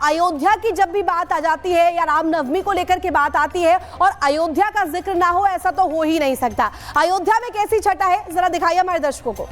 अयोध्या की जब भी बात आ जाती है या रामनवमी को लेकर के बात आती है और अयोध्या का जिक्र ना हो, ऐसा तो हो ही नहीं सकता। अयोध्या में कैसी छटा है, जरा दिखाइए हमारे दर्शकों को।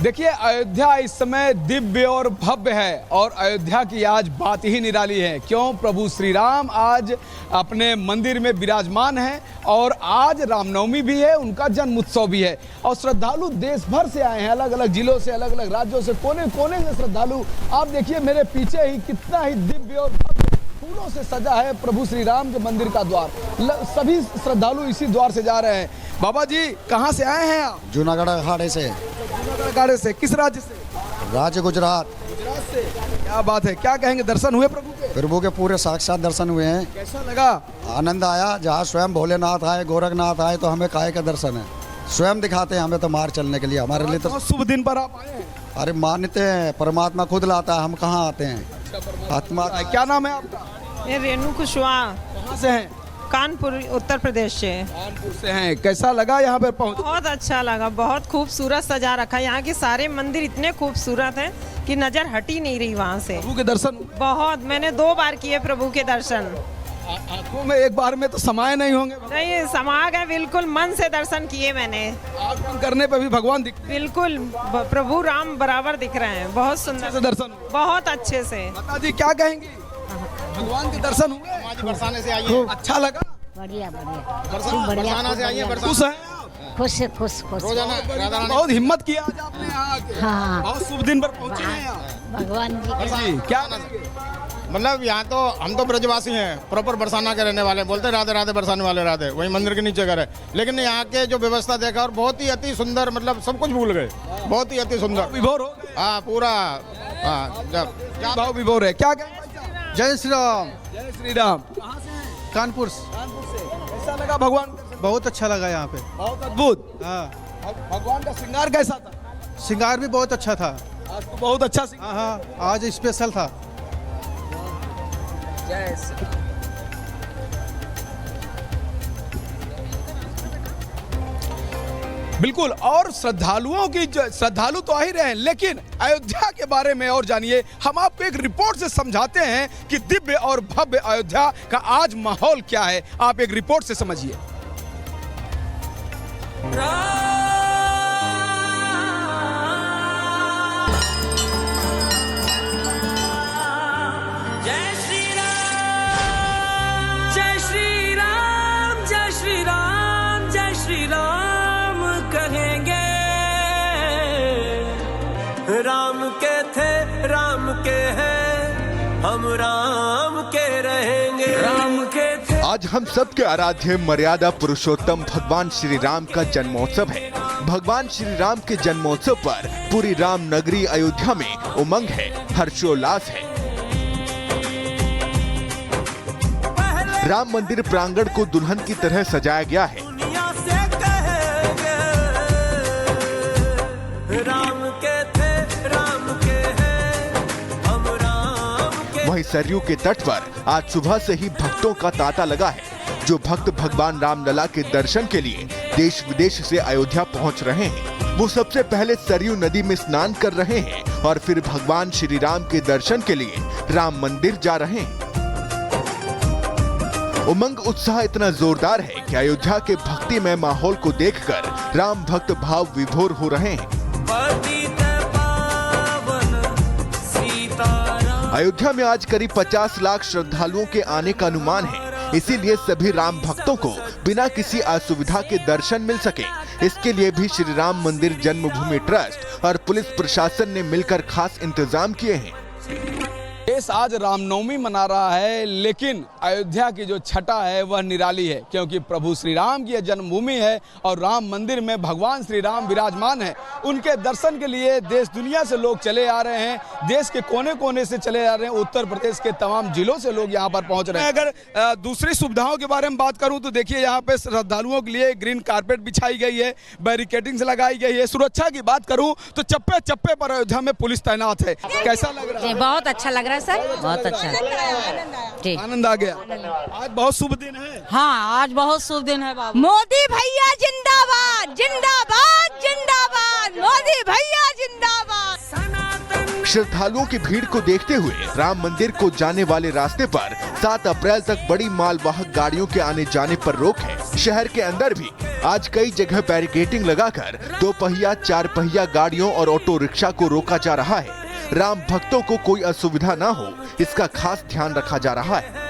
देखिए, अयोध्या इस समय दिव्य और भव्य है और अयोध्या की आज बात ही निराली है। क्यों? प्रभु श्री राम आज अपने मंदिर में विराजमान हैं और आज रामनवमी भी है, उनका जन्म उत्सव भी है और श्रद्धालु देश भर से आए हैं, अलग अलग जिलों से, अलग अलग राज्यों से, कोने कोने से श्रद्धालु। आप देखिए मेरे पीछे ही कितना ही दिव्य और भव्य फूलों से सजा है प्रभु श्री राम के मंदिर का द्वार। सभी श्रद्धालु इसी द्वार से जा रहे हैं। बाबा जी, कहाँ से आए हैं आप? जूनागढ़ अखाड़े से। जूनागढ़ अखाड़े से। किस राज्य से? राज्य गुजरात। गुजरात से। क्या बात है, क्या कहेंगे, दर्शन हुए प्रभु के? प्रभु के पूरे साक्षात दर्शन हुए हैं। कैसा लगा? आनंद आया। जहाँ स्वयं भोलेनाथ आए, गोरखनाथ आए, तो हमें काहे का दर्शन है, स्वयं दिखाते हैं हमें तो मार्ग चलने के लिए। हमारे लिए तो शुभ दिन पर आप आए हैं। अरे मानते हैं, परमात्मा खुद लाता है, हम कहाँ आते हैं। आत्मा। क्या नाम है आपका? मैं रेणु कुशवाहा। कहाँ से हैं? कानपुर, उत्तर प्रदेश से। कानपुर से हैं। कैसा लगा यहाँ पर पहुँच? बहुत अच्छा लगा, बहुत खूबसूरत सजा रखा है। यहाँ के सारे मंदिर इतने खूबसूरत हैं कि नजर हट ही नहीं रही वहाँ से। प्रभु के दर्शन बहुत, मैंने 2 बार किए प्रभु के दर्शन। आंखों में एक बार में तो समाये नहीं होंगे? नहीं, समा गए, बिल्कुल मन से दर्शन किए मैंने। आँख बंद करने पे भी भगवान दिखते हैं? बिल्कुल, प्रभु राम बराबर दिख रहे हैं। बहुत सुंदर दर्शन, बहुत अच्छे से। माता जी क्या कहेंगी, भगवान के दर्शन हुए? बरसाने से आई है। अच्छा लगा? बढ़िया बरसाना से आई है। खुश हैं? खुश खुश खुश। रोजाना बहुत हिम्मत किया आज आपने यहाँ आके। हाँ। बहुत शुभ दिन पर पहुँचे हैं यहाँ। भगवान जी क्या मतलब यहाँ तो हम तो ब्रजवासी हैं, प्रॉपर बरसाना के रहने वाले, बोलते राधे राधे बरसाने वाले राधे, वही मंदिर के नीचे घर है। लेकिन यहाँ के जो व्यवस्था देखा और बहुत ही अति सुंदर, मतलब सब कुछ भूल गए, बहुत ही अति सुंदर विभोर हो गए? हाँ पूरा। हाँ, क्या भाव विभोर है? क्या कहें? जय श्री राम। जय श्री राम। कानपुर। कानपुर से। कैसा लगा भगवान? बहुत अच्छा लगा यहाँ पे। बहुत अद्भुत। हाँ, भगवान का श्रृंगार कैसा था? श्रृंगार भी बहुत अच्छा था। आज तो बहुत अच्छा श्रृंगार। हाँ, आज स्पेशल था। बिल्कुल। और श्रद्धालु तो आ ही रहे हैं, लेकिन अयोध्या के बारे में और जानिए। हम आपको एक रिपोर्ट से समझाते हैं कि दिव्य और भव्य अयोध्या का आज माहौल क्या है। आप एक रिपोर्ट से समझिए। राम के थे, राम के हैं, हम राम के रहेंगे, राम के थे। आज हम सबके आराध्य मर्यादा पुरुषोत्तम भगवान श्री राम का जन्मोत्सव है। भगवान श्री राम के जन्मोत्सव पर पूरी राम नगरी अयोध्या में उमंग है, हर्षोल्लास है। राम मंदिर प्रांगण को दुल्हन की तरह सजाया गया है। वहीं सरयू के तट पर आज सुबह से ही भक्तों का तांता लगा है। जो भक्त भगवान रामलला के दर्शन के लिए देश विदेश से अयोध्या पहुंच रहे हैं, वो सबसे पहले सरयू नदी में स्नान कर रहे हैं और फिर भगवान श्री राम के दर्शन के लिए राम मंदिर जा रहे हैं। उमंग उत्साह इतना जोरदार है कि अयोध्या के भक्तिमय माहौल को देखकर राम भक्त भाव विभोर हो रहे हैं। अयोध्या में आज करीब 50 लाख श्रद्धालुओं के आने का अनुमान है। इसीलिए सभी राम भक्तों को बिना किसी असुविधा के दर्शन मिल सके, इसके लिए भी श्री राम मंदिर जन्मभूमि ट्रस्ट और पुलिस प्रशासन ने मिलकर खास इंतजाम किए हैं। देश आज रामनवमी मना रहा है, लेकिन अयोध्या की जो छटा है वह निराली है, क्योंकि प्रभु श्री राम की जन्मभूमि है और राम मंदिर में भगवान श्री राम विराजमान है। उनके दर्शन के लिए देश दुनिया से लोग चले आ रहे हैं, देश के कोने कोने से चले आ रहे हैं। उत्तर प्रदेश के तमाम जिलों से लोग यहाँ पर पहुँच रहे हैं। अगर दूसरी सुविधाओं के बारे में बात करूँ तो देखिए, यहाँ पे श्रद्धालुओं के लिए ग्रीन कारपेट बिछाई गई है, बैरिकेडिंग लगाई गई है। सुरक्षा की बात करूँ तो चप्पे चप्पे पर अयोध्या में पुलिस तैनात है। कैसा लग रहा है? बहुत अच्छा लग रहा है सर, बहुत अच्छा। ठीक, आनंद आ गया। आज बहुत शुभ दिन है। हाँ, आज बहुत शुभ दिन है बाबू। मोदी भैया जिंदाबाद, जिंदाबाद, जिंदाबाद, मोदी भैया जिंदाबाद। सनातन श्रद्धालुओं की भीड़ को देखते हुए राम मंदिर को जाने वाले रास्ते पर 7 अप्रैल तक बड़ी मालवाहक गाड़ियों के आने जाने पर रोक है। शहर के अंदर भी आज कई जगह बैरिकेडिंग लगाकर 2 पहिया 4 पहिया गाड़ियों और ऑटो रिक्शा को रोका जा रहा है। राम भक्तों को कोई असुविधा न हो, इसका खास ध्यान रखा जा रहा है।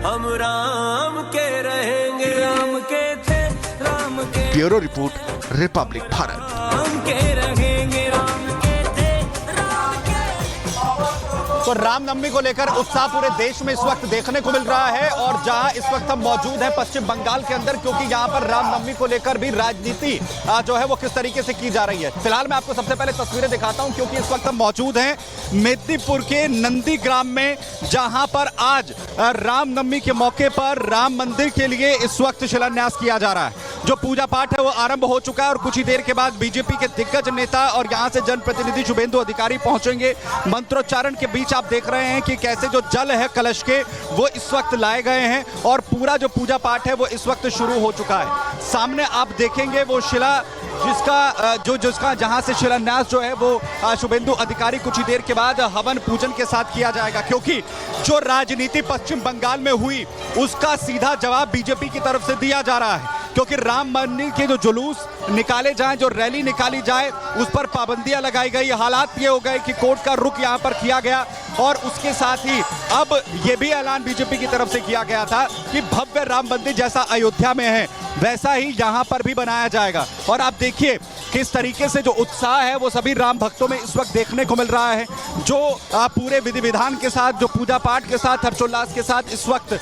हम राम के रहेंगे, राम के थे, राम के। Bureau report, Republic Bharat. Ram के रहेंगे, राम के थे, राम के। तो रामनवमी को लेकर उत्साह पूरे देश में इस वक्त देखने को मिल रहा है और जहां इस वक्त हम मौजूद हैं पश्चिम बंगाल के अंदर, क्योंकि यहां पर रामनवमी को लेकर भी राजनीति जो है वो किस तरीके से की जा रही है। फिलहाल मैं आपको सबसे पहले तस्वीरें दिखाता हूं, क्योंकि इस वक्त हम मौजूद हैं मेदिनीपुर के नंदीग्राम में, जहां पर आज रामनवमी के मौके पर राम मंदिर के लिए इस वक्त शिलान्यास किया जा रहा है। जो पूजा पाठ है वो आरंभ हो चुका है और कुछ ही देर के बाद बीजेपी के दिग्गज नेता और यहां से जनप्रतिनिधि शुभेंदु अधिकारी पहुंचेंगे। मंत्रोच्चारण के बीच आप देख रहे हैं कि कैसे जो जल है कलश के वो इस वक्त लाए गए हैं और पूरा जो पूजा पाठ है वो इस वक्त शुरू हो चुका है। सामने आप देखेंगे वो शिला जिसका जहां से शिलान्यास जो है वो शुभेंदु अधिकारी कुछ ही देर के बाद हवन पूजन के साथ किया जाएगा, क्योंकि जो राजनीति पश्चिम बंगाल में हुई उसका सीधा जवाब बीजेपी की तरफ से दिया जा रहा है। क्योंकि राम मंदिर के जो जुलूस निकाले जाएं, जो रैली निकाली जाए, उस पर पाबंदियां लगाई गई। हालात ये हो गए कि कोर्ट का रुख यहां पर किया गया और उसके साथ ही अब ये भी ऐलान बीजेपी की तरफ से किया गया था कि भव्य राम मंदिर जैसा अयोध्या में है वैसा ही यहां पर भी बनाया जाएगा। और आप देखिए किस तरीके से जो उत्साह है वो सभी राम भक्तों में इस वक्त देखने को मिल रहा है, जो पूरे विधि विधान के साथ, जो पूजा पाठ के साथ, हर्षोल्लास के साथ इस वक्त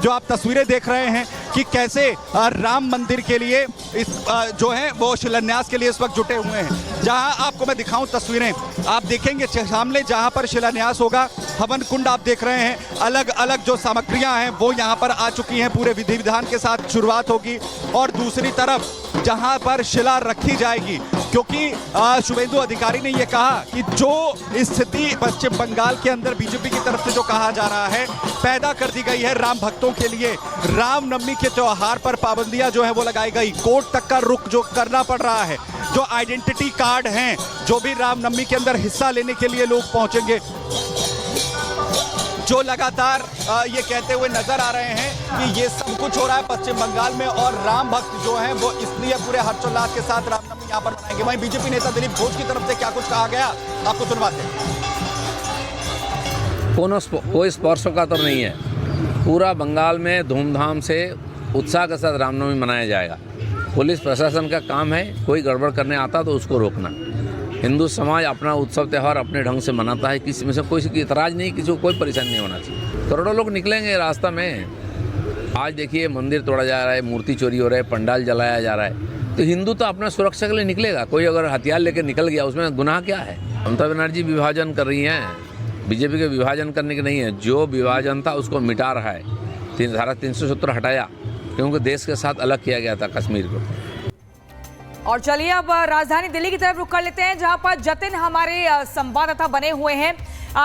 जो आप तस्वीरें देख रहे हैं कि कैसे राम मंदिर के लिए इस जो है वो शिलान्यास के लिए इस वक्त जुटे हुए हैं। जहां आपको मैं दिखाऊं तस्वीरें, आप देखेंगे सामने जहां पर शिलान्यास होगा, हवन कुंड आप देख रहे हैं, अलग अलग जो सामग्रियां हैं वो यहां पर आ चुकी हैं, पूरे विधि विधान के साथ शुरुआत होगी। और दूसरी तरफ जहां पर शिला रखी जाएगी, क्योंकि शुभेंदु अधिकारी ने यह कहा कि जो स्थिति पश्चिम बंगाल के अंदर बीजेपी की तरफ से जो कहा जा रहा है पैदा कर दी गई है राम भक्तों के लिए, रामनवमी के त्योहार पर पाबंदियां जो है वो लगाई गई, कोर्ट तक का रुख जो करना पड़ रहा है, जो आइडेंटिटी कार्ड हैं, जो भी रामनवमी के अंदर हिस्सा लेने के लिए लोग पहुंचेंगे, जो लगातार ये कहते हुए नजर आ रहे हैं कि ये सब कुछ हो रहा है पश्चिम बंगाल में और राम भक्त जो हैं वो इसलिए पूरे हर्षोल्लास के साथ रामनवमी यहाँ पर मनाएंगे। वहीं बीजेपी नेता दिलीप घोष की तरफ से क्या कुछ कहा गया आपको सुनवाते हैं। कोई स्पर्शकातर नहीं है, पूरा बंगाल में धूमधाम से उत्साह के साथ रामनवमी मनाया जाएगा। पुलिस प्रशासन का काम है, कोई गड़बड़ करने आता तो उसको रोकना। हिंदू समाज अपना उत्सव त्यौहार अपने ढंग से मनाता है, किसी में से कोई इतराज़ नहीं, किसी को कोई परेशानी नहीं होना चाहिए। करोड़ों लोग निकलेंगे रास्ता में। आज देखिए मंदिर तोड़ा जा रहा है, मूर्ति चोरी हो रहा है, पंडाल जलाया जा रहा है, तो हिंदू तो अपना सुरक्षा के लिए निकलेगा। कोई अगर हथियार लेकर निकल गया उसमें गुनाह क्या है? ममता बनर्जी विभाजन कर रही हैं, बीजेपी के विभाजन करने की नहीं है, जो विभाजन था उसको मिटा रहा है। धारा 370 हटाया क्योंकि देश के साथ अलग किया गया था कश्मीर को। और चलिए अब राजधानी दिल्ली की तरफ रुख कर लेते हैं, जहां पर जतिन हमारे संवाददाता बने हुए हैं।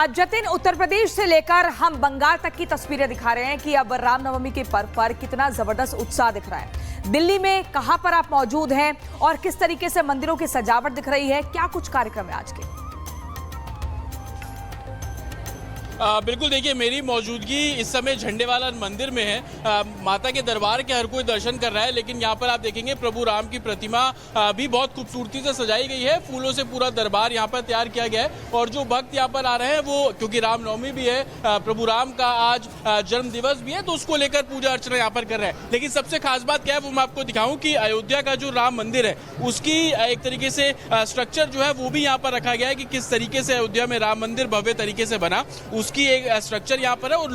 जतिन, उत्तर प्रदेश से लेकर हम बंगाल तक की तस्वीरें दिखा रहे हैं कि अब रामनवमी के पर्व पर कितना जबरदस्त उत्साह दिख रहा है। दिल्ली में कहां पर आप मौजूद हैं और किस तरीके से मंदिरों की सजावट दिख रही है, क्या कुछ कार्यक्रम है आज के? बिल्कुल, देखिए मेरी मौजूदगी इस समय झंडेवाला मंदिर में है। माता के दरबार के हर कोई दर्शन कर रहा है, लेकिन यहाँ पर आप देखेंगे प्रभु राम की प्रतिमा भी बहुत खूबसूरती से सजाई गई है। फूलों से पूरा दरबार यहाँ पर तैयार किया गया है और जो भक्त यहाँ पर आ रहे हैं वो, क्योंकि रामनवमी भी है, प्रभु राम का आज जन्म दिवस भी है, तो उसको लेकर पूजा अर्चना यहाँ पर कर रहे हैं। लेकिन सबसे खास बात क्या है वो मैं आपको दिखाऊं कि अयोध्या का जो राम मंदिर है उसकी एक तरीके से स्ट्रक्चर जो है वो भी यहाँ पर रखा गया है कि किस तरीके से अयोध्या में राम मंदिर भव्य तरीके से बना, उसकी एक स्ट्रक्चर यहाँ पर है। और